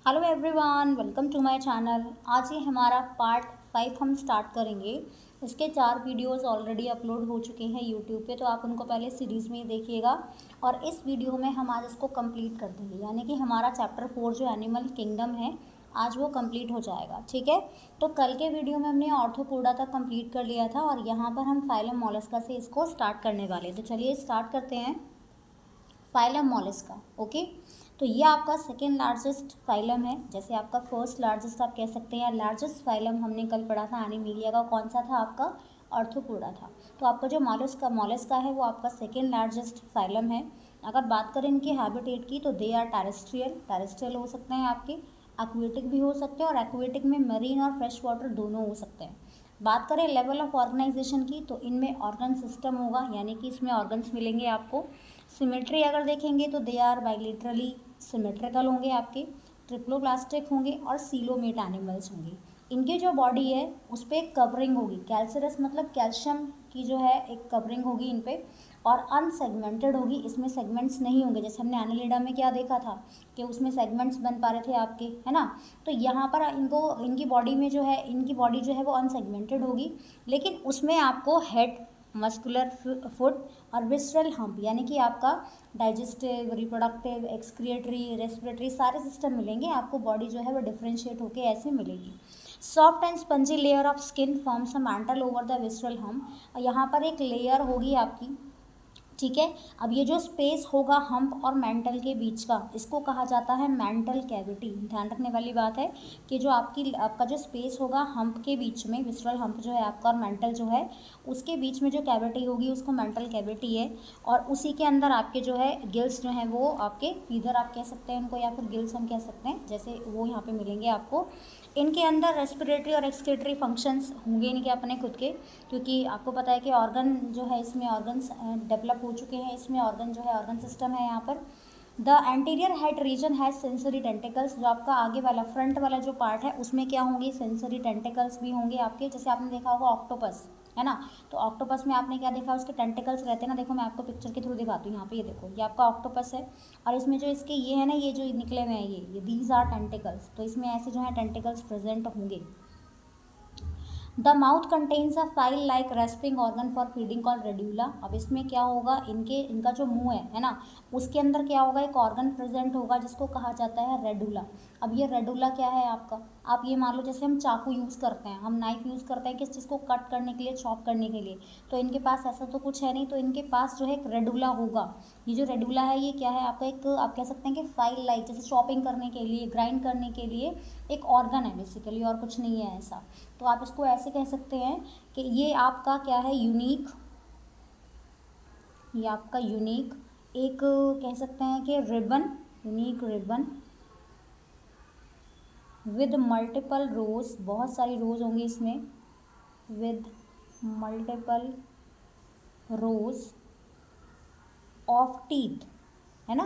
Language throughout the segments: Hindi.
Hello everyone, welcome to my channel. आज ये हमारा पार्ट 5 हम स्टार्ट करेंगे। इसके 4 वीडियोस ऑलरेडी अपलोड हो चुके हैं यूट्यूब पे, तो आप उनको पहले सीरीज़ में ही देखिएगा। और इस वीडियो में हम आज इसको कंप्लीट कर देंगे, यानी कि हमारा चैप्टर 4 जो एनिमल किंगडम है आज वो कंप्लीट हो जाएगा। ठीक है, तो कल के वीडियो में हमने ऑर्थोपोडा तक कंप्लीट कर लिया था और यहाँ पर हम फाइलम मोलस्का से इसको स्टार्ट करने वाले। तो चलिए स्टार्ट करते हैं फाइलम मोलस्का। ओके, तो ये आपका सेकेंड लार्जेस्ट फाइलम है, जैसे आपका फर्स्ट लार्जेस्ट आप कह सकते हैं। लार्जेस्ट फाइलम हमने कल पढ़ा था एनिमेलिया का, कौन सा था आपका? ऑर्थोपोडा था। तो आपका जो मोलस्का है वो आपका सेकेंड लार्जेस्ट फाइलम है। अगर बात करें इनके हैबिटेट की तो दे आर टेरेस्ट्रियल हो सकते हैं आपके, एक्वेटिक भी हो सकते हैं, और एक्वेटिक में मरीन और फ्रेश वाटर दोनों हो सकते हैं। बात करें लेवल ऑफ ऑर्गेनाइजेशन की तो इनमें ऑर्गन सिस्टम होगा, यानी कि इसमें ऑर्गन्स मिलेंगे आपको। सिमेट्री अगर देखेंगे तो दे आर बाइलेटरली सिमेट्रिकल होंगे आपके, ट्रिप्लोप्लास्टिक होंगे और सीलोमेट एनिमल्स होंगे। इनकी जो बॉडी है उस पर एक कवरिंग होगी, कैल्सरस मतलब कैल्शियम की जो है एक कवरिंग होगी इन पे, और अनसेगमेंटेड होगी, इसमें सेगमेंट्स नहीं होंगे। जैसे हमने एनालिडा में क्या देखा था कि उसमें सेगमेंट्स बन पा रहे थे आपके, है ना। तो यहाँ पर इनकी बॉडी में जो है, इनकी बॉडी जो है वो अनसेगमेंटेड होगी, लेकिन उसमें आपको हेड, मस्कुलर फुट और विसरल हम्प, यानी कि आपका डाइजेस्टिव, रिप्रोडक्टिव, एक्सक्रिएटरी, रेस्पिरेटरी सारे सिस्टम मिलेंगे आपको। बॉडी जो है वो डिफ्रेंशिएट होकर ऐसे मिलेगी। Soft and spongy layer of skin forms a mantle over the visceral hump. यहाँ पर एक लेयर होगी आपकी, ठीक है। अब ये जो स्पेस होगा हम्प और मेंटल के बीच का, इसको कहा जाता है मेंटल कैविटी। ध्यान रखने वाली बात है कि जो आपका जो स्पेस होगा हम्प के बीच में, विसरल हम्प जो है आपका और मेंटल जो है उसके बीच में जो कैविटी होगी उसको मेंटल कैविटी है। और उसी के अंदर आपके जो है गिल्स जो हैं वो आपके फीदर आप कह सकते हैं उनको, या फिर गिल्स हम कह सकते हैं, जैसे वो यहाँ पे मिलेंगे आपको। इनके अंदर रेस्पिरेटरी और एक्सक्रीटरी फंक्शंस होंगे इनके अपने खुद के, क्योंकि आपको पता है कि ऑर्गन जो है इसमें ऑर्गन्स डेवलप हो चुके हैं, इसमें ऑर्गन जो है ऑर्गन सिस्टम है यहाँ पर। The anterior head region has sensory tentacles. जो आपका आगे वाला फ्रंट वाला जो पार्ट है उसमें क्या होंगे? सेंसरी टेंटिकल्स भी होंगे आपके। जैसे आपने देखा होगा ऑक्टोपस, है ना, तो ऑक्टोपस में आपने क्या देखा? उसके टेंटिकल्स रहते हैं ना। देखो मैं आपको पिक्चर के थ्रू दिखाती हूँ। यहाँ पे ये देखो, ये आपका ऑक्टोपस है और इसमें जो इसके ये है ना, ये जो निकले हुए हैं ये दीज आर टेंटिकल्स। तो इसमें ऐसे जो है टेंटिकल्स प्रेजेंट होंगे। The mouth contains a file like respiring organ for feeding called radula. अब इसमें क्या होगा? इनका जो मुंह है ना, उसके अंदर क्या होगा? एक ऑर्गन प्रेजेंट होगा जिसको कहा जाता है रेडुला। अब ये रेडुला क्या है आपका? आप ये मान लो जैसे हम चाकू यूज़ करते हैं, हम नाइफ यूज़ करते हैं किस चीज़ को कट करने के लिए, चॉप करने के लिए, तो इनके पास ऐसा तो कुछ है नहीं, तो इनके पास जो है एक रेडुला होगा। ये जो रेडुला है ये क्या है आपका? एक आप कह सकते हैं कि फाइल लाइक, जैसे चॉपिंग करने के लिए, ग्राइंड करने के लिए एक ऑर्गन है बेसिकली, और कुछ नहीं है ऐसा। तो आप इसको ऐसे कह सकते हैं कि ये आपका क्या है? यूनिक, ये आपका यूनिक एक कह सकते हैं कि ribbon, unique ribbon with multiple rose, बहुत सारी रोज होंगी इसमें, with multiple rose of teeth, है ना,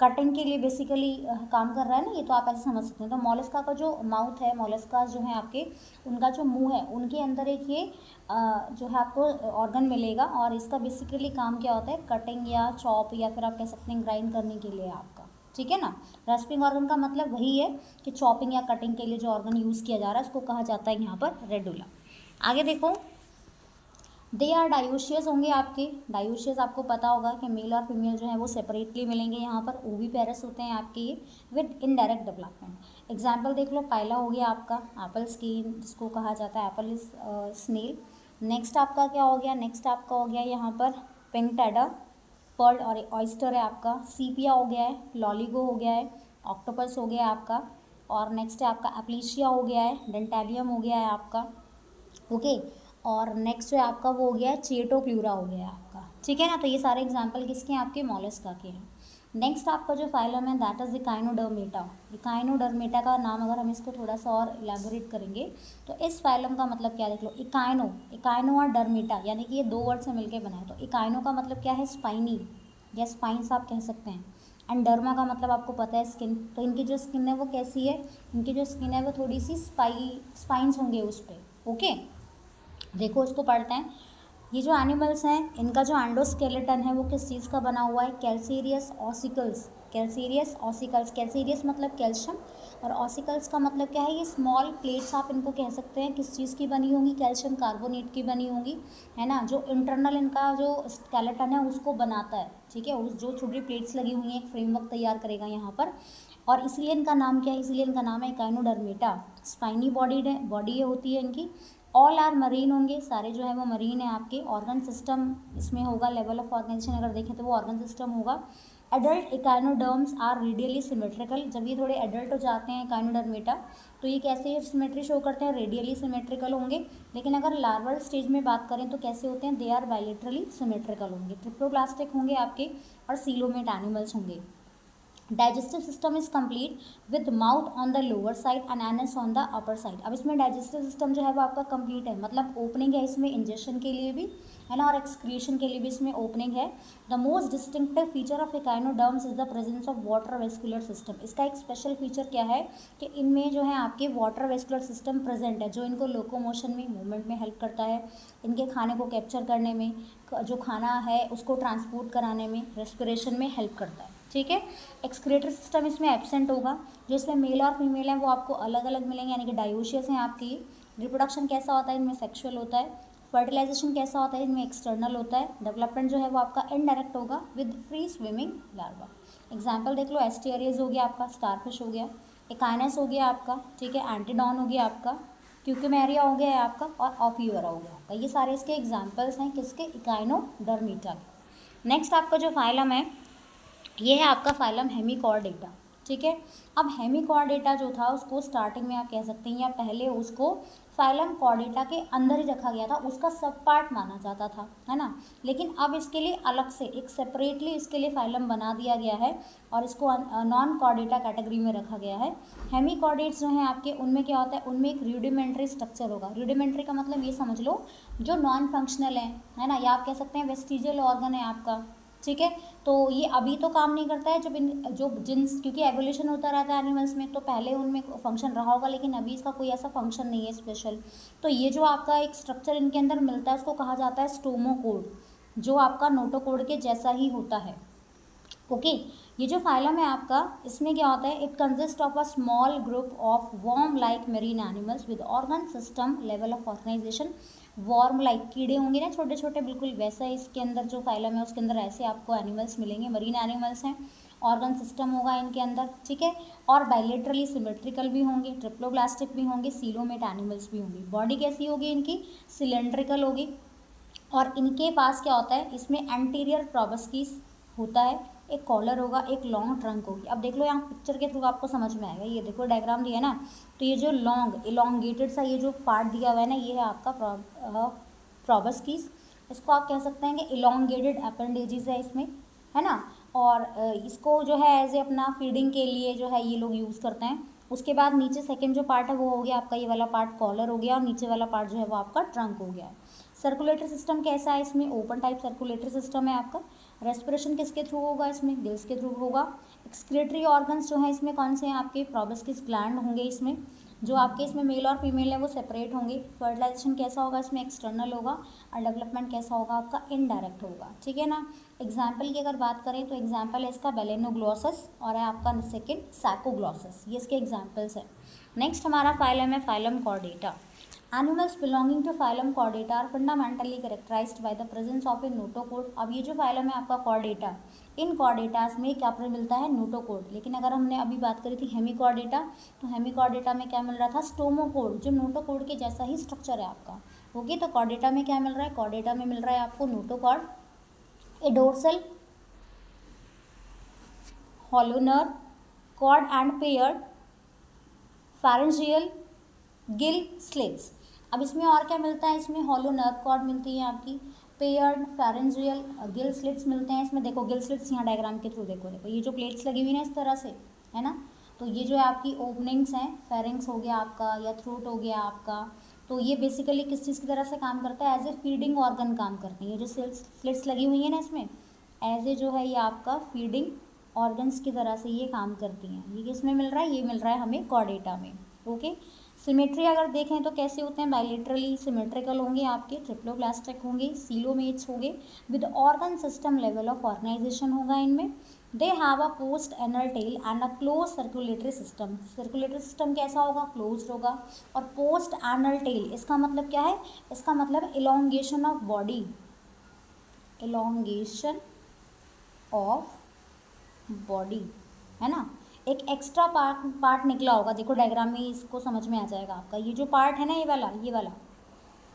कटिंग के लिए बेसिकली काम कर रहा है ना ये, तो आप ऐसे समझ सकते हैं। तो मोलस्का का जो माउथ है, मोलस्का जो है आपके, उनका जो मुंह है, उनके अंदर एक ये जो है आपको ऑर्गन मिलेगा, और इसका बेसिकली काम क्या होता है? कटिंग या चॉप, या फिर आप कह सकते हैं ग्राइंड करने के लिए आपका, ठीक है ना। रेस्पिंग ऑर्गन का मतलब वही है कि चॉपिंग या कटिंग के लिए जो ऑर्गन यूज़ किया जा रहा है उसको कहा जाता है यहाँ पर रेडुला। आगे देखो, दे आर डायोशियस होंगे आपके। डायोशियस आपको पता होगा कि मेल और फीमेल जो है वो सेपरेटली मिलेंगे यहाँ पर, ओविपेरस होते हैं आपके ये, विद इनडायरेक्ट डेवलपमेंट। एग्जाम्पल देख लो, पहला हो गया आपका एप्पल स्किन, जिसको कहा जाता है एप्पल स्नेल। नेक्स्ट आपका क्या हो गया? नेक्स्ट आपका हो गया यहाँ पर पिंक टेडर, पर्ल और ऑयस्टर है आपका, सीपिया हो गया है, लॉलीगो हो गया है, ऑक्टोपस हो गया है आपका, और नेक्स्ट है आपका एप्लीशिया हो गया है, डेंटेलियम हो गया है आपका, ओके। और नेक्स्ट जो है आपका वो हो गया है चेटोप्लूरा हो गया है आपका, ठीक है ना। तो ये सारे एग्जाम्पल किसके हैं? आपके मोलस्का के हैं। नेक्स्ट आपका जो फाइलम है दैट इज इकाइनोडर्मेटा। इकाइनोडर्मेटा का नाम अगर हम इसको थोड़ा सा और इलेबोरेट करेंगे तो इस फाइलम का मतलब क्या देख लो, इकाइनो और डर्मेटा, यानी कि ये दो वर्ड से मिलकर बना है। तो इकाइनो का मतलब क्या है? स्पाइनी या स्पाइंस आप कह सकते हैं, एंड डर्मा का मतलब आपको पता है स्किन। तो इनकी जो स्किन है वो कैसी है? इनकी जो स्किन है वो थोड़ी सी स्पाइंस होंगे उस पर, ओके। देखो इसको पढ़ते हैं। ये जो एनिमल्स हैं इनका जो एंडोस्केलेटन है वो किस चीज़ का बना हुआ है? Calcareous ossicles. Calcareous, ossicles, calcareous मतलब कैल्शियम और ऑसिकल्स का मतलब क्या है, ये स्मॉल प्लेट्स आप इनको कह सकते हैं, किस चीज़ की बनी होंगी, कैल्शियम कार्बोनेट की बनी होंगी, है ना, जो इंटरनल इनका जो स्केलेटन है उसको बनाता है, ठीक है, उस जो छोटी प्लेट्स लगी हुई हैं एक फ्रेमवर्क तैयार करेगा यहाँ पर, और इसलिए इनका नाम क्या है, इसलिए इनका नाम है इकाइनोडर्मेटा। स्पाइनी बॉडी ये होती है इनकी। ऑल आर मरीन होंगे, सारे जो है वो मरीन है आपके। ऑर्गन सिस्टम इसमें होगा, लेवल ऑफ ऑर्गेनाइजेशन अगर देखें तो वो ऑर्गन सिस्टम होगा। Adult echinoderms are radially symmetrical, जब ये थोड़े एडल्ट हो जाते हैं इकाइनोडर्मेटा तो ये कैसे सिमेट्री शो करते हैं, रेडियली सिमेट्रिकल होंगे। लेकिन अगर लार्वल स्टेज में बात करें तो कैसे होते हैं, दे आर बायलेटरली सिमेट्रिकल होंगे। ट्रिप्लोप्लास्टिक होंगे आपके और सीलोमेट एनिमल्स होंगे। Digestive system is complete with mouth on the lower side and anus on the upper side. अब इसमें डाइजेस्टिव सिस्टम जो है वो आपका कंप्लीट है, मतलब ओपनिंग है इसमें इंजेक्शन के लिए भी, है ना, और एक्सक्रीशन के लिए भी इसमें ओपनिंग है। The most distinctive feature of echinoderms is the presence of water vascular system. इसका एक स्पेशल फीचर क्या है कि इनमें जो है आपके वाटर वेस्कुलर सिस्टम प्रेजेंट है, जो इनको लोकोमोशन में, मूवमेंट में हेल्प करता है, इनके खाने को कैप्चर करने में, जो खाना है उसको ट्रांसपोर्ट कराने में, रेस्पिरेशन में हेल्प करता है, ठीक है। एक्सक्रीटरी सिस्टम इसमें एब्सेंट होगा, जो इसमें मेल और फीमेल हैं वो आपको अलग अलग मिलेंगे, यानी कि डायोशियस हैं आपकी। रिप्रोडक्शन कैसा होता है, इनमें सेक्सुअल होता है। फर्टिलाइजेशन कैसा होता है, इनमें एक्सटर्नल होता है। डेवलपमेंट जो है वो आपका इनडायरेक्ट होगा with free swimming larva. Example देख लो, एस्टियरियस हो गया आपका, स्टारफिश हो गया, एकाइनस हो गया आपका, ठीक है, एंटीडॉन हो गया आपका, क्यूकेमेरिया हो गया है आपका, और ऑफियोरा हो गया आपका। ये सारे इसके एग्जाम्पल्स हैं किसके, इकाइनोडर्मेटा के। नेक्स्ट आपका जो फाइलम है ये है आपका फाइलम हेमिकॉर्डेटा, ठीक है। अब हेमिकॉर्डेटा जो था उसको स्टार्टिंग में आप कह सकते हैं या पहले उसको फाइलम कॉर्डेटा के अंदर ही रखा गया था, उसका सब पार्ट माना जाता था, है ना। लेकिन अब इसके लिए अलग से एक सेपरेटली इसके लिए फाइलम बना दिया गया है और इसको नॉन कॉर्डेटा कैटेगरी में रखा गया है। हेमिकॉर्डेट्स जो हैं आपके, उनमें क्या होता है, उनमें एक रूडिमेंट्री स्ट्रक्चर होगा। रूडिमेंट्री का मतलब ये समझ लो जो नॉन फंक्शनल है ना, या आप कह सकते हैं वेस्टिजियल ऑर्गन है आपका, ठीक है। तो ये अभी तो काम नहीं करता है, जब जिन्स, क्योंकि एवोल्यूशन होता रहता है एनिमल्स में, तो पहले उनमें फंक्शन रहा होगा, लेकिन अभी इसका कोई ऐसा फंक्शन नहीं है स्पेशल। तो ये जो आपका एक स्ट्रक्चर इनके अंदर मिलता है उसको कहा जाता है स्टोमोकोड, जो आपका नोटोकोड के जैसा ही होता है, ओके। ये जो फाइलम है आपका, इसमें क्या होता है, it consist of a small group of worm like marine animals with organ system, level of organisation. Worm like कीड़े होंगे ना छोटे छोटे, बिल्कुल वैसा ही इसके अंदर जो फाइलम है उसके अंदर ऐसे आपको एनिमल्स मिलेंगे, मरीन एनिमल्स हैं। ऑर्गन सिस्टम होगा इनके अंदर, ठीक है, और बायलेटरली सिमेट्रिकल भी होंगे, ट्रिप्लोप्लास्टिक भी होंगे, सीलोमेट एनिमल्स भी होंगे। बॉडी कैसी होगी इनकी, सिलेंड्रिकल होगी। और इनके पास क्या होता है, इसमें एंटीरियर प्रोबस्किस होता है, एक कॉलर होगा, एक लॉन्ग ट्रंक होगी। अब देख लो यहाँ पिक्चर के थ्रू आपको समझ में आएगा, ये देखो डायग्राम दिया है ना, तो ये जो लॉन्ग इलोंगेटेड सा ये जो पार्ट दिया हुआ है ना, ये है आपका प्रोबस्किस। इसको आप कह सकते हैं कि इलोंगेटेड अपेंडेजेस है इसमें, है ना। और इसको जो है एज ए अपना फीडिंग के लिए जो है ये लोग यूज़ करते हैं। उसके बाद नीचे सेकेंड जो पार्ट है वो हो गया आपका, ये वाला पार्ट कॉलर हो गया, और नीचे वाला पार्ट जो है वो आपका ट्रंक हो गया। सर्कुलेटरी सिस्टम कैसा है इसमें, ओपन टाइप सर्कुलेटरी सिस्टम है आपका। रेस्पिरेशन किसके थ्रू होगा इसमें, गिल्स के थ्रू होगा। एक्सक्रीटरी ऑर्गन्स जो है इसमें कौन से हैं आपके, प्रोबस्किस ग्लैंड होंगे इसमें, जो आपके इसमें मेल और फीमेल है वो सेपरेट होंगे। फर्टिलाइजेशन कैसा होगा इसमें, एक्सटर्नल होगा, और डेवलपमेंट कैसा होगा आपका, इनडायरेक्ट होगा, ठीक है ना। एग्जाम्पल की अगर बात करें तो एग्जाम्पल है इसका बेलेनोग्लॉसस और है आपका सेकेंड सैकोग्लॉसस, ये इसके एग्जाम्पल्स हैं। नेक्स्ट हमारा फाइलम है phylum Chordata. Animals belonging to phylum Chordata are fundamentally characterized by the presence of a notochord। अब ये जो फाइलम है आपका कॉर्डेटा, इन कॉर्डेटास में क्या मिलता है, नोटोकोड। लेकिन अगर हमने अभी बात करी थी हेमिकॉर्डेटा, तो हेमिकॉर्डेटा में क्या मिल रहा था, स्टोमोकोड, जो नोटोकोड के जैसा ही स्ट्रक्चर है आपका, ओके। तो कॉर्डेटा में क्या मिल रहा है, कॉर्डेटा में मिल रहा है आपको notochord, A dorsal hollow nerve, cord and paired pharyngeal gill slits। अब इसमें और क्या मिलता है, इसमें हॉलो नर्व कॉर्ड मिलती है आपकी, पेयर्ड फेरेंजियल गिल स्लिट्स मिलते हैं इसमें। देखो गिल स्लिट्स यहाँ डायग्राम के थ्रू देखो ये जो प्लेट्स लगी हुई ना इस तरह से, है ना, तो ये जो है आपकी ओपनिंग्स हैं, फेरिंग्स हो गया आपका या थ्रोट हो गया आपका। तो ये बेसिकली किस चीज़ की तरह से काम करता है, एज ए फीडिंग ऑर्गन काम करते हैं। ये जो स्लिट्स लगी हुई है ना इसमें, एज ए जो है ये आपका फीडिंग ऑर्गन्स की तरह से ये काम करती हैं। ये किस में मिल रहा है, ये मिल रहा है हमें कॉर्डेटा में, ओके। सिमेट्री अगर देखें तो कैसे होते हैं, बायलेटरली सिमेट्रिकल होंगे आपके, ट्रिप्लोप्लास्टिक होंगे, सीलोमेट्स होंगे, with organ system, level of organisation होगा इनमें। They have a post anal tail and a close circulatory system. Circulatory system कैसा होगा? क्लोज होगा। और पोस्ट एनल टेल इसका मतलब क्या है? इसका मतलब elongation of body, elongation of body, है ना। एक एक्स्ट्रा पार्ट निकला होगा, देखो डायग्राम में इसको समझ में आ जाएगा आपका। ये जो पार्ट है ना, ये वाला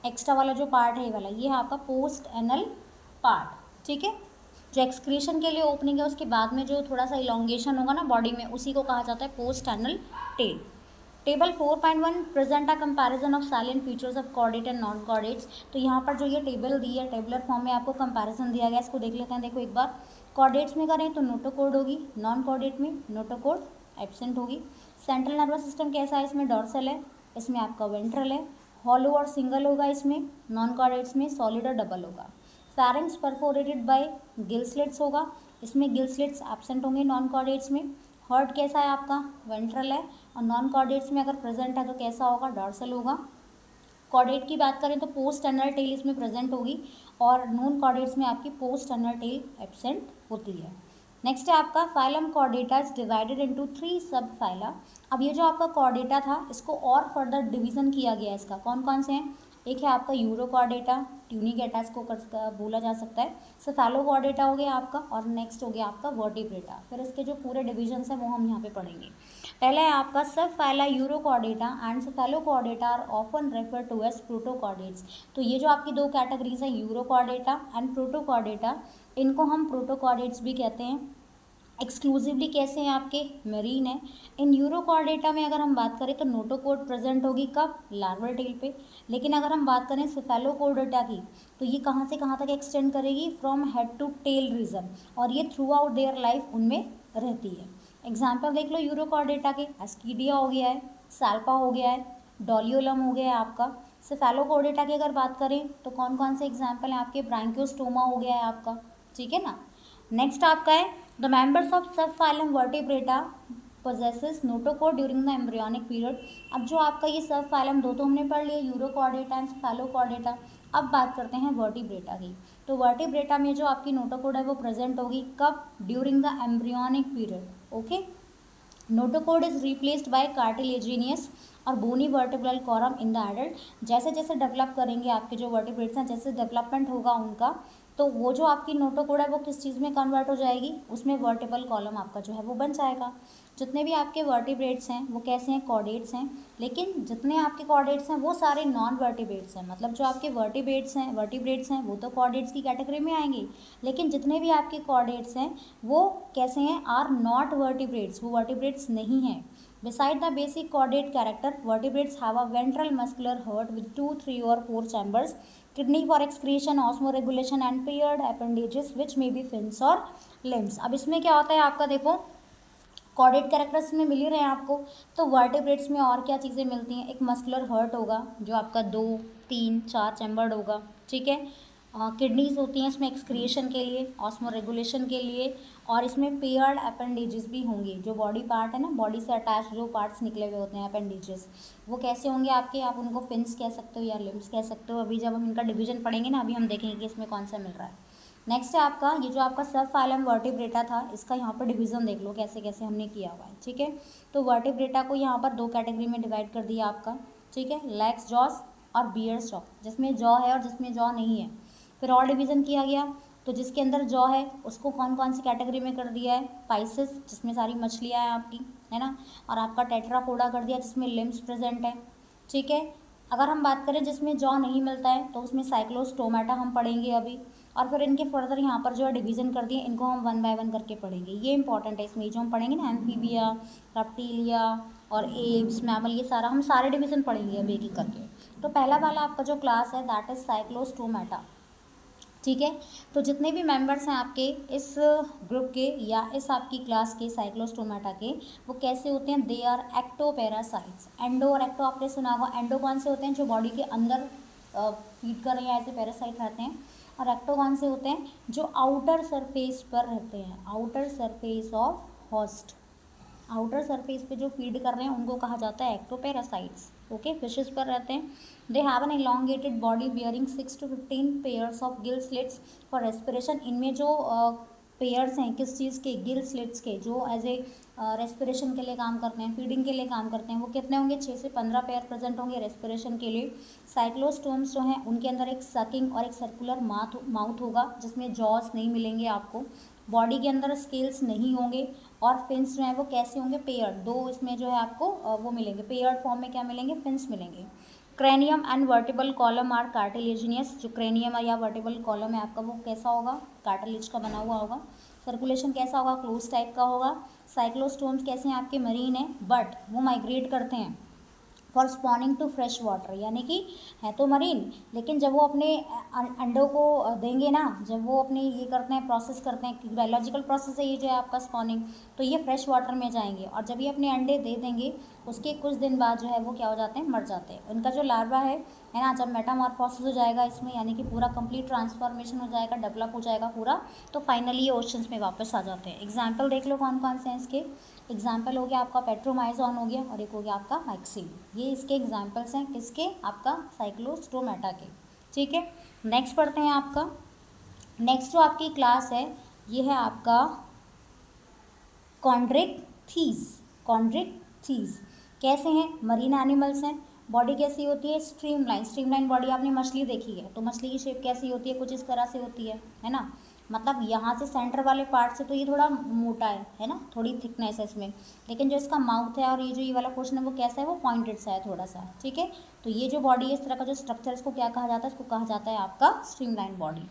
एक्स्ट्रा वाला जो पार्ट है, ये वाला, ये है आपका पोस्ट एनल पार्ट, ठीक है। जो एक्सक्रीशन के लिए ओपनिंग है, उसके बाद में जो थोड़ा सा इलोंगेशन होगा ना बॉडी में, उसी को कहा जाता है post anal tell. Table 4.1 present a comparison of salient features of chordate and non chordates. तो यहाँ पर जो ये टेबल दी है, टेबलर फॉर्म में आपको कंपैरिजन दिया गया, इसको देख लेते हैं। देखो एक बार, कॉर्डेट्स में करें तो नोटोकॉर्ड होगी, नॉन कॉर्डेट में नोटोकॉर्ड एब्सेंट होगी। सेंट्रल नर्वस सिस्टम कैसा है? इसमें डॉर्सल है, इसमें आपका वेंट्रल है। हॉलो और सिंगल होगा इसमें, नॉन कॉर्डेट्स में सॉलिड और डबल होगा। फैरिंग्स परफोरेटेड बाय गिल स्लिट्स होगा, इसमें गिल स्लिट्स एब्सेंट होंगे नॉन कॉर्डेट्स में। हार्ट कैसा है आपका? वेंट्रल है। और नॉन कॉर्डेट्स में अगर प्रेजेंट है तो कैसा होगा? डॉर्सल होगा। कॉर्डेट की बात करें तो पोस्ट एनल टेल इसमें प्रेजेंट होगी, और नॉन कॉर्डेट्स में आपकी पोस्ट एनल टेल एब्सेंट होती है। नेक्स्ट है आपका phylum Chordata is divided into 3 सब फाइला। अब ये जो आपका कॉर्डेटा था, इसको और फर्दर डिवीजन किया गया है इसका। कौन कौन से हैं? एक है आपका यूरोकॉर्डेटा, ट्यूनिकेटा इसको बोला जा सकता है। सेफेलोकॉर्डेटा हो गया आपका, और नेक्स्ट हो गया आपका वर्टिब्रेटा। फिर इसके जो पूरे डिविजन्स हैं वो हम यहाँ पे पढ़ेंगे। पहला है आपका सब phyla urochordata and cephalochordata are often refer to as protochordates. तो ये जो आपकी दो कैटेगरीज हैं, यूरोकॉर्डेटा एंड प्रोटोकॉर्डेटा, इनको हम प्रोटोकॉर्डेट्स भी कहते हैं। एक्सक्लूसिवली कैसे हैं आपके? मेरीन है। इन यूरोकॉर्डेटा में अगर हम बात करें तो नोटोकॉर्ड प्रेजेंट होगी कब? लार्वल टेल पे। लेकिन अगर हम बात करें सेफेलोकॉर्डेटा की, तो ये कहाँ से कहाँ तक एक्सटेंड करेगी? From head to tail region, और ये थ्रू आउट देयर लाइफ उनमें रहती है। एग्जाम्पल देख लो यूरोकॉर्डेटा के, एस्कीडिया हो गया है, सैल्पा हो गया है, डोलियोलम हो गया है आपका। सेफेलोकॉर्डेटा की अगर बात करें तो कौन कौन से एग्जाम्पल हैं आपके? ब्रांकियोस्टोमा हो गया है आपका, ठीक है ना। नेक्स्ट आपका है द मेंबर्स ऑफ सब phylum vertebrata possesses notochord during the embryonic period. अब जो आपका ये सब फाइलम दो तो हमने पढ़ लिया, यूरोकॉर्डेटा एंड सेफेलोकॉर्डेटा। अब बात करते हैं वर्टिब्रेटा की। तो वर्टिब्रेटा में जो आपकी नोटोकॉर्ड है वो प्रेजेंट होगी कब? During the embryonic period, okay. Notochord is replaced by cartilaginous और bony vertebral column in the adult. जैसे जैसे डेवलप करेंगे आपके जो वर्टिब्रेट्स हैं, जैसे डेवलपमेंट होगा उनका, तो वो जो आपकी नोटोकॉर्ड है वो किस चीज़ में कन्वर्ट हो जाएगी? उसमें वर्टिब्रल कॉलम आपका जो है वो बन जाएगा। जितने भी आपके वर्टिब्रेट्स हैं वो कैसे हैं? कॉर्डेट्स हैं। लेकिन जितने आपके कॉर्डेट्स हैं वो सारे नॉन वर्टिब्रेट्स हैं, मतलब जो आपके वर्टिब्रेट्स हैं वो तो कॉर्डेट्स की कैटेगरी में आएंगे। लेकिन जितने भी आपके कॉर्डेट्स हैं वो कैसे हैं? आर नॉट वर्टिब्रेट्स, वो वर्टिब्रेट्स नहीं हैं। Beside the basic chordate character, vertebrates have a ventral muscular heart with 2, 3 or 4 chambers, kidney for excretion, osmoregulation and paired appendages which may be fins or limbs। अब इसमें क्या होता है आपका? देखो कॉर्डेट कैरेक्टर्स में मिल ही रहे हैं आपको, तो वर्टिब्रेट्स में और क्या चीज़ें मिलती हैं? एक मस्कुलर हर्ट होगा जो आपका 2, 3, 4 चैम्बर्ड होगा, ठीक है। किडनीज होती हैं इसमें एक्सक्रिएशन के लिए, ऑस्मो रेगुलेशन के लिए, और इसमें पेयर्ड अपेंडेजेस भी होंगे। जो बॉडी पार्ट है ना, बॉडी से अटैच जो पार्ट्स निकले हुए होते हैं अपेंडेजेस, वो कैसे होंगे आपके? आप उनको फिन्स कह सकते हो या लिम्स कह सकते हो। अभी जब हम इनका डिवीजन पढ़ेंगे ना, अभी हम देखेंगे कि इसमें कौन सा मिल रहा है। नेक्स्ट है आपका ये जो आपका सब फाइलम वर्टिब्रेटा था, इसका यहाँ पर डिवीजन देख लो कैसे कैसे हमने किया हुआ है, ठीक है। तो वर्टिब्रेटा को यहाँ पर दो कैटेगरी में डिवाइड कर दिया आपका, ठीक है, लेग्स जॉस और बियर्स जॉ, जिसमें जॉ है और जिसमें जॉ नहीं है। फिर और डिवीज़न किया गया, तो जिसके अंदर जॉ है उसको कौन कौन सी कैटेगरी में कर दिया है? पाइसिस, जिसमें सारी मछलियाँ हैं आपकी, है ना, और आपका टेट्रापोडा कर दिया जिसमें लिम्स प्रेजेंट है, ठीक है। अगर हम बात करें जिसमें जॉ नहीं मिलता है तो उसमें साइक्लोस्टोमेटा हम पढ़ेंगे अभी, और फिर इनके फर्दर यहाँ पर जो है डिवीज़न कर दिए, इनको हम 1 बाय 1 करके पढ़ेंगे। ये इंपॉर्टेंट है, इसमें जो हम पढ़ेंगे ना, एम्फीबिया, रेप्टिलिया और एप्स, मैमल, ये सारा हम सारे डिवीज़न पढ़ेंगे अभी एक एक करके। तो पहला वाला आपका जो क्लास है दैट इज साइक्लोस्टोमेटा, ठीक है। तो जितने भी मेंबर्स हैं आपके इस ग्रुप के या इस आपकी क्लास के साइक्लोस्टोमेटा के, वो कैसे होते हैं? They are ectoparasites. एंडो और एक्टो आपने सुना होगा। एंडो कौन से होते हैं? जो बॉडी के अंदर फीड कर रहे हैं, ऐसे पैरासाइट रहते हैं। और एक्टो कौन से होते हैं? जो आउटर सरफेस पर रहते हैं, outer surface of host, outer surface पे जो फीड कर रहे हैं उनको कहा जाता है एक्टोपैरासाइट्स, ओके। फिशेस पर रहते हैं। They have an elongated body bearing 6 to 15 pairs of gill slits for respiration. इनमें जो पेयर्स हैं किस चीज़ के, गिल स्लिट्स के, जो एज ए रेस्पिरेशन के लिए काम करते हैं, फीडिंग के लिए काम करते हैं, वो कितने होंगे, 6 से 15 पेयर प्रेजेंट होंगे रेस्पिरेशन के लिए। साइक्लोस्टोम्स जो हैं उनके अंदर एक सकिंग और एक सर्कुलर माउथ होगा जिसमें जॉस नहीं मिलेंगे आपको। बॉडी के अंदर स्केल्स नहीं होंगे और फिन्स जो हैं वो कैसे होंगे, पेयर्ड, दो इसमें जो है आपको वो मिलेंगे, पेयर्ड फॉर्म में क्या मिलेंगे, फिन्स मिलेंगे। Cranium and vertebral column are cartilaginous, जो क्रेनियम या वर्टिबल कॉलम है आपका वो कैसा होगा, कार्टिलेज का बना हुआ होगा। सर्कुलेशन कैसा होगा, क्लोज टाइप का होगा। साइक्लोस्टोम्स कैसे हैं आपके, मरीन है बट वो माइग्रेट करते हैं for spawning to fresh water, यानी कि है तो मरीन लेकिन जब वो अपने अंडों को देंगे ना, जब वो अपने ये करते हैं, प्रोसेस करते हैं, बायोलॉजिकल प्रोसेस है ये जो है आपका स्पॉनिंग, तो ये फ्रेश वाटर में जाएंगे और जब ये अपने अंडे दे देंगे उसके कुछ दिन बाद जो है वो क्या हो जाते हैं, मर जाते हैं। उनका जो लार्वा है ना, जब मेटामॉर्फोसिस हो जाएगा इसमें, यानी कि पूरा कंप्लीट ट्रांसफॉर्मेशन हो जाएगा, डेवलप हो जाएगा पूरा, तो फाइनली ये ओशंस में वापस आ जाते हैं। एग्जाम्पल देख लो कौन कौन से हैं इसके। एग्जाम्पल हो गया आपका पेट्रोमाइजोन हो गया और एक हो गया आपका माइक्सिन, ये इसके एग्जाम्पल्स हैं किसके, आपका साइक्लोस्टोमेटा के। ठीक है, नेक्स्ट पढ़ते हैं आपका। नेक्स्ट जो आपकी क्लास है ये है आपका कॉन्ड्रिक्थीज। कॉन्ड्रिक्थीज कैसे हैं, मरीन एनिमल्स हैं। बॉडी कैसी होती है, स्ट्रीमलाइन। स्ट्रीमलाइन बॉडी आपने मछली देखी है तो मछली की शेप कैसी होती है, कुछ इस तरह से होती है ना, मतलब यहाँ से सेंटर वाले पार्ट से तो ये थोड़ा मोटा है ना, थोड़ी थिकनेस है इसमें, लेकिन जो इसका माउथ है और ये जो ये वाला पोर्शन है वो कैसा है, वो पॉइंटेड सा है थोड़ा सा। ठीक है, तो ये जो बॉडी है इस तरह का जो स्ट्रक्चर, इसको क्या कहा जाता है, इसको कहा जाता है आपका स्ट्रीमलाइन बॉडी।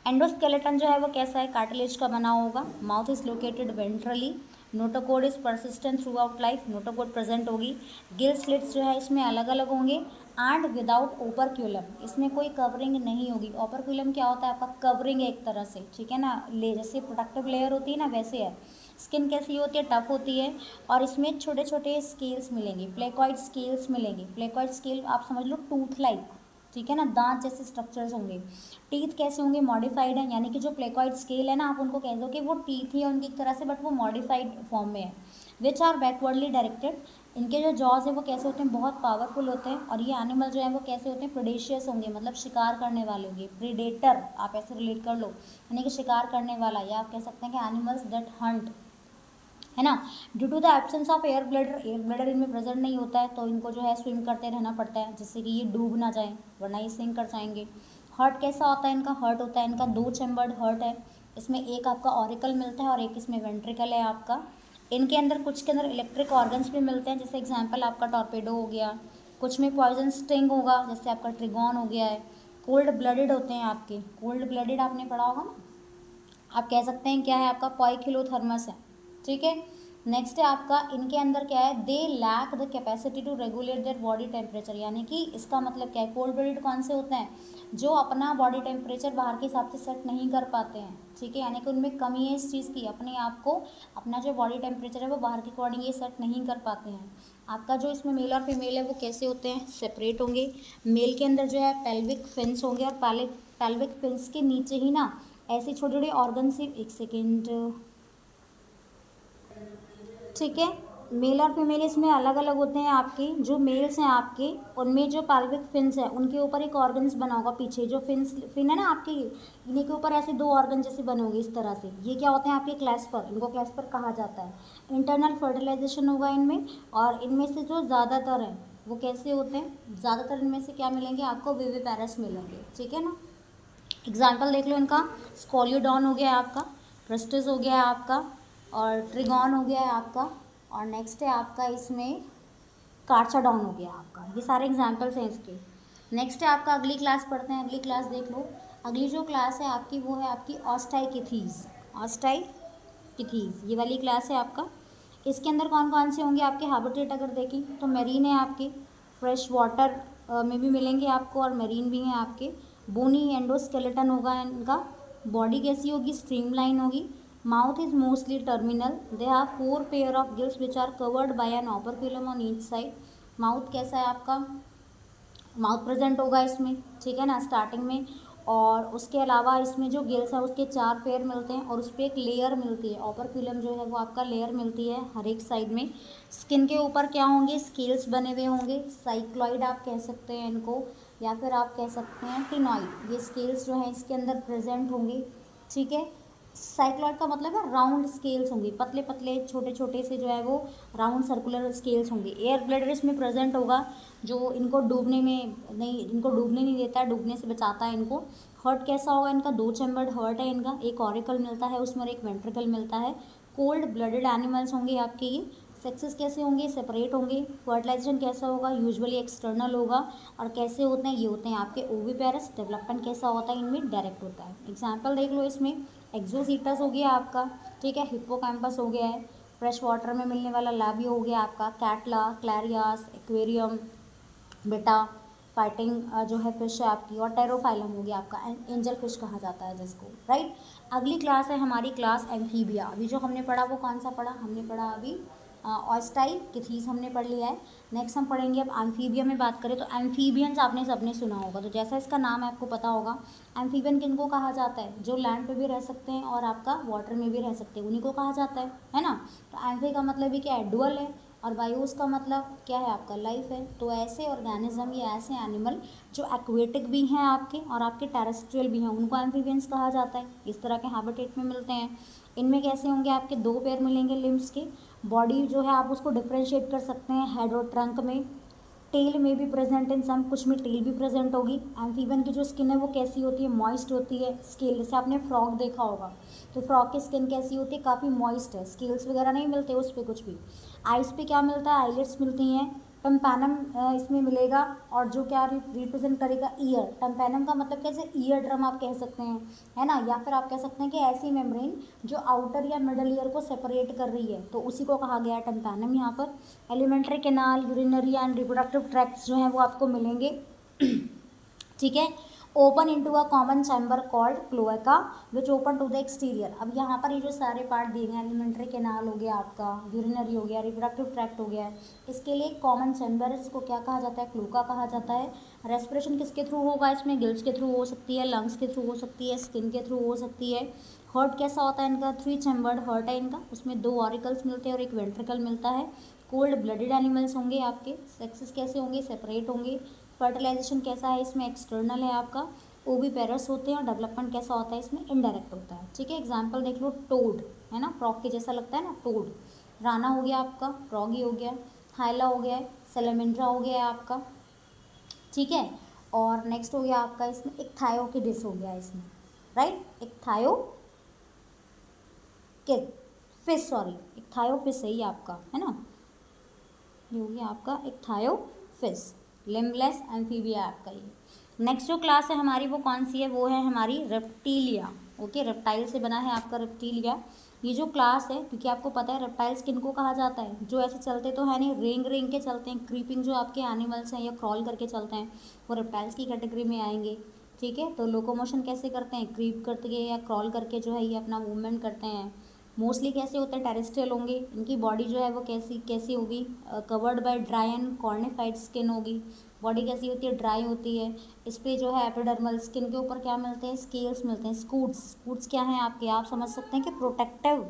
एंडोस्केलेटन जो है वो कैसा है, कार्टिलेज का बना होगा। Mouth is located ventrally. Notochord is persistent throughout life, notochord present होगी। गिल स्लिट्स जो है इसमें अलग अलग होंगे एंड विदाउट ओपरक्यूलम, इसमें कोई कवरिंग नहीं होगी। ओपरक्यूलम क्या होता है आपका, कवरिंग है एक तरह से, ठीक है ना, ले जैसे प्रोटेक्टिव लेयर होती है ना वैसे है। स्किन कैसी होती है, टफ होती है और इसमें छोटे छोटे स्केल्स मिलेंगे, प्लेकॉइड स्केल्स मिलेंगे। प्लेकॉइड स्केल आप समझ लो टूथ लाइक, ठीक है ना, दांत जैसे स्ट्रक्चर्स होंगे। टीथ कैसे होंगे, मॉडिफाइड है, यानी कि जो प्लेकॉइड स्केल है ना आप उनको कह दो कि वो टीथ ही है उनकी एक तरह से, बट वो मॉडिफाइड फॉर्म में है। विच आर बैकवर्डली डायरेक्टेड, इनके जो जॉज है वो कैसे होते हैं, बहुत पावरफुल होते हैं। और ये एनिमल जो है वो कैसे होते हैं, प्रेडेशियस होंगे, मतलब शिकार करने वाले होंगे। प्रीडेटर आप ऐसे रिलेट कर लो, यानी कि शिकार करने वाला, या आप कह सकते हैं कि एनिमल्स दैट हंट, है ना। Due to the absence of air bladder इनमें प्रेजेंट नहीं होता है तो इनको जो है स्विम करते रहना पड़ता है जिससे कि ये डूब ना जाए, वरना ये सिंक कर जाएंगे। हार्ट कैसा होता है इनका, हार्ट होता है इनका 2 चैम्बर्ड हार्ट है, इसमें एक आपका ऑरिकल मिलता है और एक इसमें वेंट्रिकल है आपका। इनके अंदर कुछ के अंदर इलेक्ट्रिक ऑर्गन्स भी मिलते हैं, जैसे एग्जाम्पल आपका टॉर्पेडो हो गया, कुछ में पॉइजन स्टिंग होगा जैसे आपका ट्रिगॉन हो गया है। कोल्ड ब्लडेड होते हैं आपके, कोल्ड ब्लडेड आपने पढ़ा होगा ना, आप कह सकते हैं क्या है आपका, पॉइकिलोथर्मस है। ठीक है, नेक्स्ट है आपका, इनके अंदर क्या है, they lack the capacity to regulate their body temperature, यानी कि इसका मतलब क्या है, कोल्ड ब्लडेड कौन से होते हैं, जो अपना बॉडी टेम्परेचर बाहर के हिसाब से सेट नहीं कर पाते हैं। ठीक है, यानी कि उनमें कमी है इस चीज़ की, अपने आप को, अपना जो बॉडी टेम्परेचर है वो बाहर के अकॉर्डिंग ये सेट नहीं कर पाते हैं। आपका जो इसमें मेल और फीमेल है वो कैसे होते हैं, सेपरेट होंगे। मेल के अंदर जो है पेल्विक फिन्स होंगे और पेल्विक फिन्स के नीचे ही ना ऐसे छोटे छोटे ऑर्गन से, एक सेकेंड, ठीक है, मेल और फीमेल इसमें अलग अलग होते हैं आपके। जो मेल्स हैं आपके उनमें जो पाल्विक फिन्स है उनके ऊपर एक ऑर्गन्स बना होगा पीछे, जो फिन है ना आपके, इन्हीं के ऊपर ऐसे 2 ऑर्गन जैसे बने होंगे इस तरह से, ये क्या होते हैं आपके, क्लैस्पर, इनको क्लैस्पर कहा जाता है। इंटरनल फर्टिलाइजेशन होगा इनमें, और इनमें से जो ज़्यादातर हैं वो कैसे होते हैं, ज़्यादातर इनमें से क्या मिलेंगे आपको, विविपेरस मिलेंगे। ठीक है ना, एग्जाम्पल देख लो इनका, स्कोलियोडॉन हो गया है आपका, प्रेस्टिस हो गया है आपका, और ट्रिगॉन हो गया है आपका, और नेक्स्ट है आपका इसमें कार्चाडॉन हो गया आपका। ये सारे एग्जाम्पल्स हैं इसके। नेक्स्ट है आपका, अगली क्लास पढ़ते हैं, अगली क्लास देख लो। अगली जो क्लास है आपकी वो है आपकी ऑस्टाइकिथीज। ऑस्टाइकिथीज ये वाली क्लास है आपका। इसके अंदर कौन कौन से होंगे आपके हैबिटेट, अगर देखें तो मेरीन है आपके, फ्रेश वाटर में भी मिलेंगे आपको और मेरीन भी हैं आपके। बोनी एंडोस्केलेटन होगा इनका। बॉडी कैसी होगी, स्ट्रीमलाइन होगी। Mouth is mostly terminal. They have 4 pair of gills which are covered by an operculum on each side. Mouth कैसा है आपका, माउथ प्रेजेंट होगा इसमें, ठीक है ना, स्टार्टिंग में। और उसके अलावा इसमें जो गिल्स है उसके 4 पेयर मिलते हैं और उस पर एक लेयर मिलती है, ओपरक्यूलम जो है वो आपका लेयर मिलती है हर एक साइड में। स्किन के ऊपर क्या होंगे, स्केल्स बने हुए होंगे, साइक्लॉइड आप कह सकते हैं इनको, या फिर आप कह सकते हैं टिनॉइड। ये स्केल्स जो है इसके अंदर प्रेजेंट होंगे। ठीक है, साइक्लॉइड का मतलब है राउंड स्केल्स होंगे, पतले पतले छोटे छोटे से जो है वो राउंड सर्कुलर स्केल्स होंगे। एयर ब्लैडर इसमें प्रेजेंट होगा, जो इनको डूबने में नहीं, इनको डूबने नहीं देता है, डूबने से बचाता है इनको। हार्ट कैसा होगा इनका, 2 चैम्बर्ड हार्ट है इनका, एक ऑरिकल मिलता है उसमें और एक वेंट्रिकल मिलता है। कोल्ड ब्लडेड एनिमल्स होंगे आपके ये। सेक्सेस कैसे होंगे, सेपरेट होंगे। फर्टिलाइजेशन कैसा होगा, यूजुअली एक्सटर्नल होगा। और कैसे होते हैं, ये होते हैं आपके ओविपेरस। डेवलपमेंट कैसा होता है इनमें, डायरेक्ट होता है। एग्जाम्पल देख लो इसमें, एक्सोसीटस हो गया आपका, ठीक है, हिप्पोकैम्पस हो गया है, फ्रेश वाटर में मिलने वाला लाबियो हो गया आपका, कैटला, क्लैरियास, एक्वेरियम, बेटा, फाइटिंग जो है फिश है आपकी, और टेरोफाइलम हो गया आपका, एंजल फिश कहा जाता है जिसको, राइट। अगली क्लास है हमारी क्लास एम्फीबिया। अभी जो हमने पढ़ा वो कौन सा पढ़ा, हमने पढ़ा अभी ऑस्टाई किथीस हमने पढ़ लिया है। नेक्स्ट हम पढ़ेंगे अब एम्फीबिया में बात करें तो एम्फीबियंस आपने सबने सुना होगा, तो जैसा इसका नाम है आपको पता होगा। एम्फीबियन किनको कहा जाता है, जो लैंड पे भी रह सकते हैं और आपका वाटर में भी रह सकते हैं, उन्हीं को कहा जाता है ना। तो एम्फी का मतलब भी क्या है, डुअल है, और बायोस का मतलब क्या है आपका, लाइफ है। तो ऐसे ऑर्गेनिज्म या ऐसे एनिमल जो एक्वेटिक भी हैं आपके और आपके टेरेस्ट्रियल भी हैं, उनको एम्फीबियंस कहा जाता है। इस तरह के हैबिटेट में मिलते हैं। इनमें कैसे होंगे, आपके 2 पैर मिलेंगे लिम्स के। बॉडी जो है आप उसको डिफ्रेंशिएट कर सकते हैं हेड और ट्रंक में। टेल में भी प्रेजेंट इन सम, कुछ में टेल भी प्रेजेंट होगी। एम्फीबियन की जो स्किन है वो कैसी होती है, मॉइस्ट होती है। स्केल, जैसे आपने फ्रॉग देखा होगा तो फ्रॉग की स्किन कैसी होती है, काफ़ी मॉइस्ट है, स्केल्स वगैरह नहीं मिलते उस पर कुछ भी। आइस पे क्या मिलता है, आईलेट्स मिलती हैं। टम्पैनम इसमें मिलेगा, और जो क्या रिप्रेजेंट करेगा, ईयर। टम्पैनम का मतलब कैसे, ईयर ड्रम आप कह सकते हैं, है ना, या फिर आप कह सकते हैं कि ऐसी मेम्ब्रेन जो आउटर या मिडल ईयर को सेपरेट कर रही है, तो उसी को कहा गया है टम्पैनम यहाँ पर। Alimentary canal, urinary and reproductive tracts जो हैं वो आपको मिलेंगे, ठीक है। Open into a common chamber called cloaca which open to the exterior. अब यहाँ पर ये जो सारे पार्ट दिए गए, एलिमेंट्री कैनाल हो गया आपका, यूरिनरी हो गया, रिप्रोडक्टिव ट्रैक्ट हो गया है, इसके लिए एक कॉमन चैम्बर है जिसको क्या कहा जाता है, क्लोका कहा जाता है। रेस्पिरेशन किसके थ्रू होगा, इसमें गिल्स के थ्रू हो सकती है, लंग्स के थ्रू हो सकती है, स्किन के थ्रू हो सकती है। हार्ट कैसा होता है इनका, 3 चैम्बर्ड हार्ट है इनका, उसमें 2 ऑरिकल्स मिलते हैं और एक वेंट्रिकल मिलता है। कोल्ड ब्लडेड एनिमल्स होंगे आपके। सेक्सेस कैसे होंगे, सेपरेट होंगे। फर्टिलाइजेशन कैसा है इसमें, एक्सटर्नल है आपका। ओविपेरस होते हैं, और डेवलपमेंट कैसा होता है इसमें, इनडायरेक्ट होता है, ठीक है। एग्जाम्पल देख लो, टोड है ना, फ्रॉग के जैसा लगता है ना टोड। राना हो गया आपका, फ्रॉगी हो गया। हाइला हो गया है, सेलेमेंड्रा हो गया है आपका, ठीक है। और नेक्स्ट हो गया आपका इसमें एक थायो की डिश हो गया इसमें, राइट, एक थायो के फिश, सॉरी, एक थायो फिश है ये आपका, है ना, ये हो गया आपका एक थायो फिश। लिम्बलेस एम्फीबिया आपका ये। नेक्स्ट जो क्लास है हमारी वो कौन सी है, वो है हमारी रेप्टीलिया। ओके, रेप्टाइल से बना है आपका रेप्टीलिया। ये जो क्लास है, क्योंकि आपको पता है रेप्टाइल्स किनको कहा जाता है, जो ऐसे चलते तो है नहीं, रेंग रेंग के चलते हैं, क्रीपिंग जो आपके एनिमल्स हैं या क्रॉल करके चलते हैं, वो रेप्टाइल्स की कैटेगरी में आएंगे, ठीक है। तो लोकोमोशन कैसे करते हैं, क्रीप करके या क्रॉल करके जो है ये अपना मूवमेंट करते हैं। मोस्टली कैसे होते हैं, टेरेस्ट्रियल होंगे। इनकी बॉडी जो है वो कैसी कैसी होगी, covered by dry and cornified skin होगी। बॉडी कैसी होती है, ड्राई होती है। इस पर जो है एपिडर्मल स्किन के ऊपर क्या मिलते हैं, स्केल्स मिलते हैं, स्कूट्स। स्कूट्स क्या हैं आपके, आप समझ सकते हैं कि प्रोटेक्टिव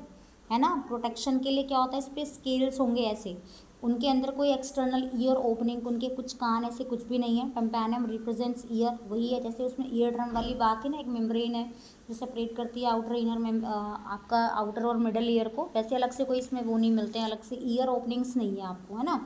है ना, प्रोटेक्शन के लिए क्या होता है, इस पर स्केल्स होंगे ऐसे। उनके अंदर कोई एक्सटर्नल ईयर ओपनिंग, उनके कुछ कान ऐसे कुछ भी नहीं है। टम्पैनम रिप्रेजेंट्स ईयर, वही है जैसे उसमें ईयर ड्रम वाली बात है ना, एक मेम्ब्रेन है जो सेपरेट करती है आउटर इनर में आपका आउटर और मिडल ईयर को, वैसे अलग से कोई इसमें वो नहीं मिलते हैं, अलग से ईयर ओपनिंग्स नहीं है आपको, है ना।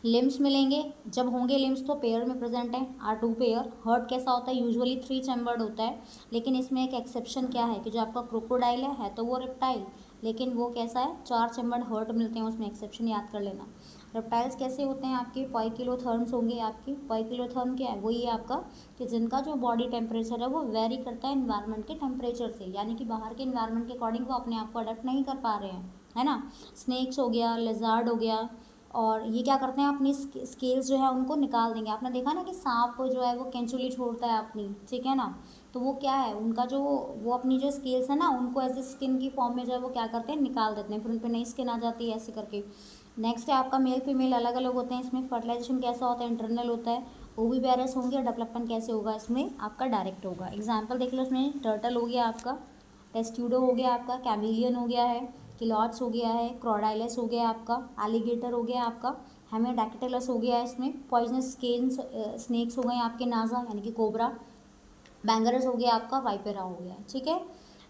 लिम्स मिलेंगे, जब होंगे लिम्स तो पेयर में प्रेजेंट है, आर 2 पेयर। हार्ट कैसा होता है, यूजुअली 3 चैम्बर्ड होता है, लेकिन इसमें एक एक्सेप्शन क्या है कि जो आपका क्रोकोडाइल है तो वो रेप्टाइल, लेकिन वो कैसा है, 4 चैम्बर्ड हार्ट मिलते हैं उसमें, एक्सेप्शन याद कर लेना। रेप्टाइल्स कैसे होते हैं आपके, पॉइकिलोथर्म्स होंगे आपकी। पॉइकिलोथर्म क्या है, वही है आपका कि जिनका जो बॉडी टेम्परेचर है वो वेरी करता है इन्वायरमेंट के टेम्परेचर से, यानी कि बाहर के इन्वायरमेंट के अकॉर्डिंग वो अपने आप को अडेप्ट नहीं कर पा रहे हैं, है ना। स्नेक्स हो गया, लेजार्ड हो गया, और ये क्या करते हैं, अपनी स्केल्स जो है उनको निकाल देंगे। आपने देखा ना कि सांप को जो है वो कैंचुली छोड़ता है अपनी, ठीक है ना, तो वो क्या है उनका जो, वो अपनी जो स्केल्स है ना उनको एज ए स्किन की फॉर्म में जो है वो क्या करते हैं, निकाल देते हैं, फिर उन पर नई स्किन आ जाती है ऐसे करके। नेक्स्ट है आपका मेल फीमेल अलग अलग होते हैं इसमें। फर्टिलाइजेशन कैसा होता है, इंटरनल होता है। ओविपेरस होंगे, और डेवलपमेंट कैसे होगा इसमें आपका, डायरेक्ट होगा। एग्जाम्पल देख लो इसमें, टर्टल हो गया आपका, टेस्ट्यूडो हो गया आपका, कैमिलियन हो गया है, किलॉट्स हो गया है, क्रोडाइलस हो गया आपका, एलिगेटर हो गया आपका, हेमियोडैक्टिलस हो गया है इसमें। पॉइजनस स्केन्स स्नेक्स हो गए आपके, नाजा यानी कि कोबरा। बैंगरस हो गया आपका, वाइपेरा हो गया, ठीक है।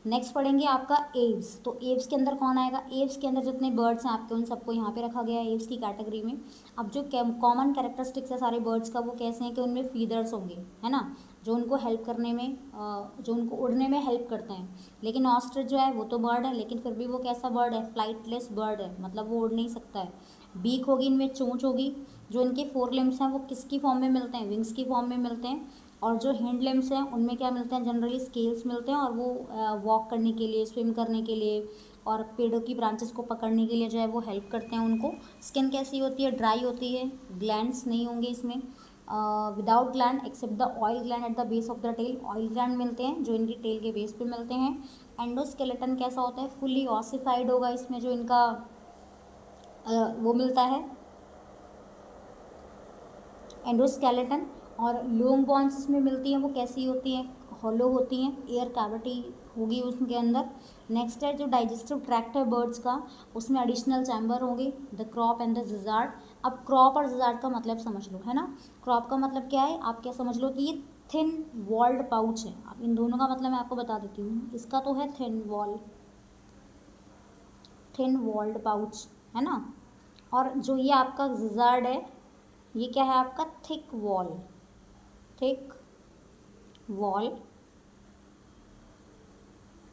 नेक्स्ट पढ़ेंगे आपका एव्स। तो एव्स के अंदर कौन आएगा? एव्स के अंदर जितने बर्ड्स हैं आपके उन सबको यहाँ पे रखा गया है एव्स की कैटेगरी में। अब जो कॉमन कैरेक्टरिस्टिक्स है सारे बर्ड्स का वो कैसे हैं कि उनमें फीदर्स होंगे, है ना, जो उनको हेल्प करने में जो उनको उड़ने में हेल्प करते हैं। लेकिन ऑस्ट्रिच जो है वो तो बर्ड है, लेकिन फिर भी वो कैसा बर्ड है? फ्लाइटलेस बर्ड है, मतलब वो उड़ नहीं सकता है। बीक होगी, इनमें चोंच होगी। जो इनके 4 लिम्स हैं वो किसकी फॉर्म में मिलते हैं? विंग्स की फॉर्म में मिलते हैं। और जो हैंड लिम्स हैं उनमें क्या मिलते हैं? जनरली स्केल्स मिलते हैं, और वो वॉक करने के लिए, स्विम करने के लिए और पेड़ों की ब्रांचेस को पकड़ने के लिए जो है वो हेल्प करते हैं उनको। स्किन कैसी होती है? ड्राई होती है, ग्लैंड्स नहीं होंगे इसमें, without gland except the oil gland at the base of the tail. Oil gland मिलते हैं जो इनकी टेल के बेस पे मिलते हैं। एंडोस्केलेटन कैसा होता है? फुली ऑसिफाइड होगा, इसमें जो इनका वो मिलता है एंडोस्केलेटन। और लॉन्ग बोन्स इसमें मिलती हैं, वो कैसी होती हैं? हॉलो होती हैं, एयर कैविटी होगी उसके अंदर। नेक्स्ट है जो डाइजेस्टिव ट्रैक्ट है बर्ड्स का, उसमें एडिशनल चैम्बर होंगे, द क्रॉप एंड द जिजार्ड। अब क्रॉप और जिजार्ड का मतलब समझ लो, है ना। क्रॉप का मतलब क्या है? आप क्या समझ लो कि ये थिन वॉल्ड पाउच है। अब इन दोनों का मतलब मैं आपको बता देती हूँ। इसका तो है थिन वॉल्ड पाउच, है ना। और जो ये आपका जिजार्ड है ये क्या है आपका? थिक वॉल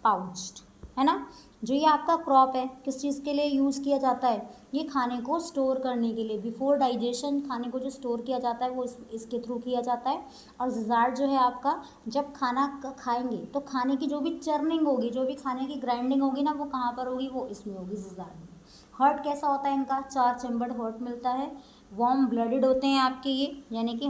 पाउच्ड, है ना। जो ये आपका क्रॉप है किस चीज़ के लिए यूज़ किया जाता है? ये खाने को स्टोर करने के लिए, बिफोर डाइजेशन खाने को जो स्टोर किया जाता है वो इसके थ्रू किया जाता है। और जिजार्ड जो है आपका, जब खाना खाएंगे तो खाने की जो भी चर्निंग होगी, जो भी खाने की ग्राइंडिंग होगी ना, वो कहाँ पर होगी? वो इसमें होगी, जिजार्ड में। हार्ट कैसा होता है इनका? 4 चैम्बर्ड हार्ट मिलता है। वार्म ब्लडेड होते हैं आपके ये, यानी कि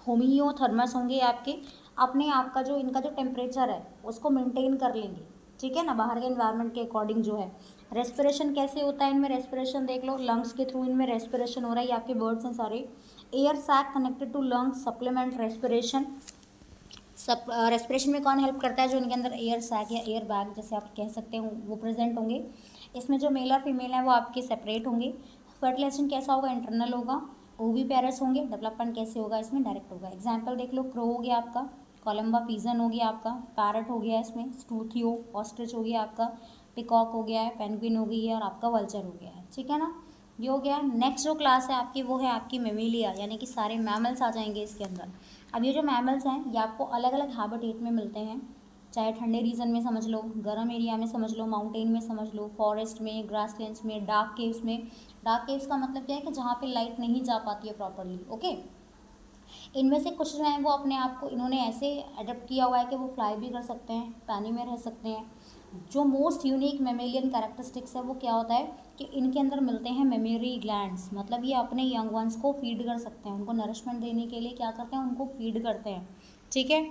होमियोथर्मस होंगे आपके। अपने आप का जो इनका जो टेम्परेचर है उसको मेंटेन कर लेंगे, ठीक है ना, बाहर के एनवायरनमेंट के अकॉर्डिंग जो है। रेस्पिरेशन कैसे होता है इनमें? रेस्पिरेशन देख लो, लंग्स के थ्रू इनमें रेस्पिरेशन हो रहा है। ये आपके बर्ड्स हैं सारे। Air sac connected to lungs supplement respiration. सब रेस्पिरेशन में कौन हेल्प करता है? जो इनके अंदर एयर सैक या एयर बैग जैसे आप कह सकते हैं वो प्रेजेंट होंगे। इसमें जो मेल और फीमेल है वो आपके सेपरेट होंगे। फर्टिलाइजेशन कैसा होगा? इंटरनल होगा। ओवीपेरस होंगे। डेवलपमेंट कैसे होगा? इसमें डायरेक्ट होगा। एग्जाम्पल देख लो, क्रो हो गया आपका, कोलम्बा पिजन हो गया आपका, पैरट हो गया, इसमें स्टूथियो ऑस्ट्रिच हो गया आपका, पिकॉक हो गया है, पेंगुइन हो गई है, और आपका वल्चर हो गया है, ठीक है ना। ये हो गया। नेक्स्ट जो क्लास है आपकी वो है आपकी मेमिलिया, यानी कि सारे मैमल्स आ जाएंगे इसके अंदर। अब ये जो मैमल्स हैं ये आपको अलग अलग हैबिटेट में मिलते हैं, चाहे ठंडे रीजन में समझ लो, गर्म एरिया में समझ लो, माउंटेन में समझ लो, फॉरेस्ट में, ग्रासलैंड्स में, डार्क केव्स में। डार्क केव्स का मतलब क्या है कि जहाँ पे लाइट नहीं जा पाती है प्रॉपरली, ओके। इनमें से कुछ जो हैं वो अपने आप को इन्होंने ऐसे अडेप्ट किया हुआ है कि वो फ्लाई भी कर सकते हैं, पानी में रह सकते हैं। जो मोस्ट यूनिक मेमेलियन कैरेक्टरिस्टिक्स है वो क्या होता है कि इनके अंदर मिलते हैं मेमोरी ग्लैंड्स, मतलब ये अपने यंग वंस को फीड कर सकते हैं, उनको नरिशमेंट देने के लिए क्या करते हैं? उनको फीड करते हैं, ठीक है।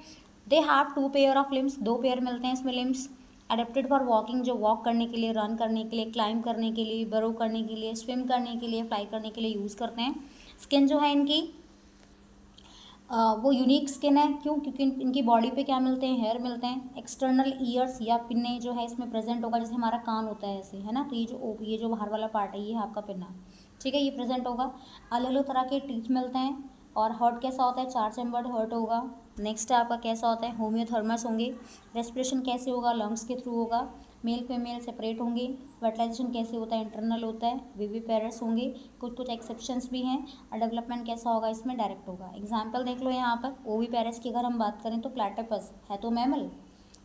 They have 2 pair of limbs, 2 pair मिलते हैं इसमें लिम्स। अडेप्टेड फॉर वॉकिंग, जो वॉक करने के लिए, रन करने के लिए, क्लाइंब करने के लिए, बरो करने के लिए, स्विम करने के लिए, फ्लाई करने के लिए यूज़ करते हैं। स्किन जो है इनकी वो यूनिक स्किन है, क्यों? क्योंकि इनकी बॉडी पे क्या मिलते हैं? हेयर मिलते हैं। एक्सटर्नल ईयर्स या पिन्ने जो है इसमें प्रेजेंट होगा, जैसे हमारा कान होता है ऐसे, है ना। तो ये जो बाहर वाला पार्ट है ये है आपका पिन्ना, ठीक है, ये प्रेजेंट होगा। अलग अलग तरह के टीथ मिलते हैं। और हार्ट कैसा होता है? 4 चैम्बर्ड हार्ट होगा। नेक्स्ट आपका कैसा होता है? होमियोथर्मस होंगे। रेस्पिरेशन कैसे होगा? लंग्स के थ्रू होगा। मेल फीमेल सेपरेट होंगे। फर्टिलाइजेशन कैसे होता है? इंटरनल होता है। विविपेरस होंगे, कुछ कुछ एक्सेप्शंस भी हैं। और डेवलपमेंट कैसा होगा? इसमें डायरेक्ट होगा। एग्जाम्पल देख लो यहाँ पर, ओविपेरस की अगर हम बात करें तो प्लैटिपस है तो मैमल,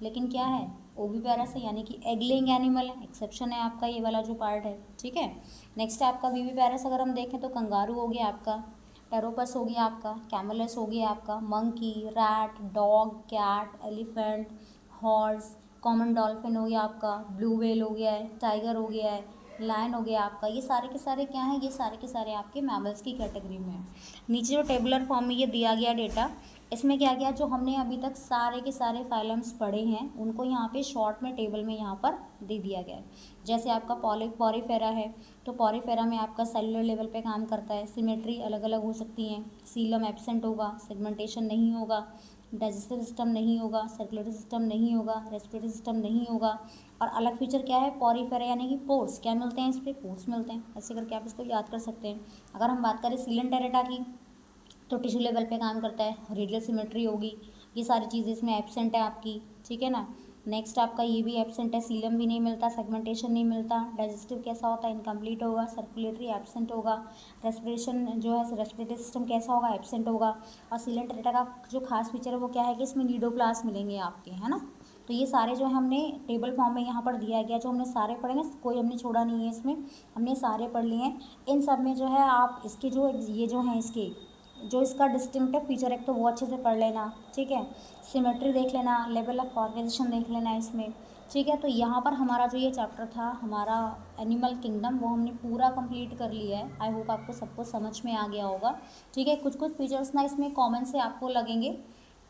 लेकिन क्या है? ओविपेरस है, यानी कि एग लेइंग एनिमल है। एक्सेप्शन है आपका ये वाला जो पार्ट है, ठीक है। नेक्स्ट है आपका विविपेरस, अगर हम देखें तो कंगारू हो गया आपका, टेरोपस हो गया आपका, कैमलस हो गया आपका, monkey, rat, dog, cat, elephant, horse, common dolphin हो गया आपका, ब्लू व्हेल हो गया है, टाइगर हो गया है, लायन हो गया आपका। ये सारे के सारे क्या हैं? ये सारे के सारे आपके मैमल्स की कैटेगरी में हैं। नीचे जो टेबुलर फॉर्म में ये दिया गया डेटा, इसमें क्या क्या जो हमने अभी तक सारे के सारे फाइलम्स पढ़े हैं उनको यहाँ पे शॉर्ट में टेबल में यहाँ पर दे दिया गया है। जैसे आपका पॉरीफेरा है, तो पॉरीफेरा में आपका सेलुलर लेवल पे काम करता है। सिमेट्री अलग अलग हो सकती हैं। सीलम एब्सेंट होगा, सेगमेंटेशन नहीं होगा, डाइजेस्टिव सिस्टम नहीं होगा, सर्कुलेटरी सिस्टम नहीं होगा, रेस्पिरेटरी सिस्टम नहीं होगा। और अलग फीचर क्या है? पॉरीफेरा यानी कि पोर्स क्या मिलते हैं? इस पर पोर्स मिलते हैं। ऐसे करके आप इसको याद कर सकते हैं। अगर हम बात करें सीलन टेरेटा की, तो टिश्यू लेवल पे काम करता है, रेडियल सिमेट्री होगी, ये सारी चीज़ें इसमें एब्सेंट है आपकी, ठीक है ना। नेक्स्ट आपका ये भी एब्सेंट है, सीलम भी नहीं मिलता, सेगमेंटेशन नहीं मिलता, डाइजेस्टिव कैसा होता है, इनकम्प्लीट होगा, सर्कुलेटरी एब्सेंट होगा, रेस्पिरेशन जो है रेस्पिरेटरी सिस्टम कैसा होगा, एब्सेंट होगा। और सीलेंट टेट्रा का जो खास फीचर है वो क्या है कि इसमें नीडोप्लास्ट मिलेंगे आपके, है ना। तो ये सारे जो है हमने टेबल फॉर्म में यहाँ पर दिया गया, जो हमने सारे पढ़े हैं, कोई हमने छोड़ा नहीं है इसमें, हमने सारे पढ़ लिए हैं। इन सब में जो है आप इसके जो ये जो हैं इसके जो इसका डिस्टिंक्टिव फीचर है तो वो अच्छे से पढ़ लेना, ठीक है। सिमेट्री देख लेना, लेवल ऑफ ऑर्गेनाइजेशन देख लेना इसमें, ठीक है। तो यहाँ पर हमारा जो ये चैप्टर था हमारा एनिमल किंगडम वो हमने पूरा कंप्लीट कर लिया है। आई होप आपको सबको समझ में आ गया होगा, ठीक है। कुछ कुछ फीचर्स ना इसमें कॉमन से आपको लगेंगे,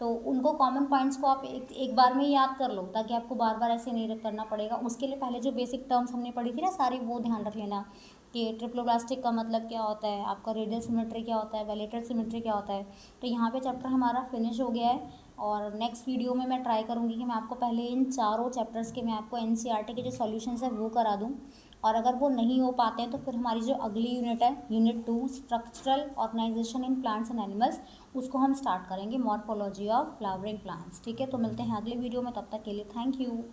तो उनको कॉमन पॉइंट्स को आप एक बार में याद कर लो, ताकि आपको बार बार ऐसे नहीं करना पड़ेगा। उसके लिए पहले जो बेसिक टर्म्स हमने पढ़ी थी ना सारी, वो ध्यान रख लेना कि ट्रिप्लोब्लास्टिक का मतलब क्या होता है, आपका रेडियल सिमेट्री क्या होता है, वेलेटेड सिमेट्री क्या होता है। तो यहाँ पे चैप्टर हमारा फिनिश हो गया है, और नेक्स्ट वीडियो में मैं ट्राई करूँगी कि मैं आपको पहले इन चारों चैप्टर्स के मैं आपको एनसीईआरटी के जो सॉल्यूशंस है वो करा दूँ, और अगर वो नहीं हो पाते हैं तो फिर हमारी जो अगली यूनिट है, unit 2 structural organisation in plants and animals, उसको हम स्टार्ट करेंगे, मॉर्फोलॉजी ऑफ फ्लावरिंग प्लांट्स, ठीक है। तो मिलते हैं अगले वीडियो में, तब तक के लिए थैंक यू।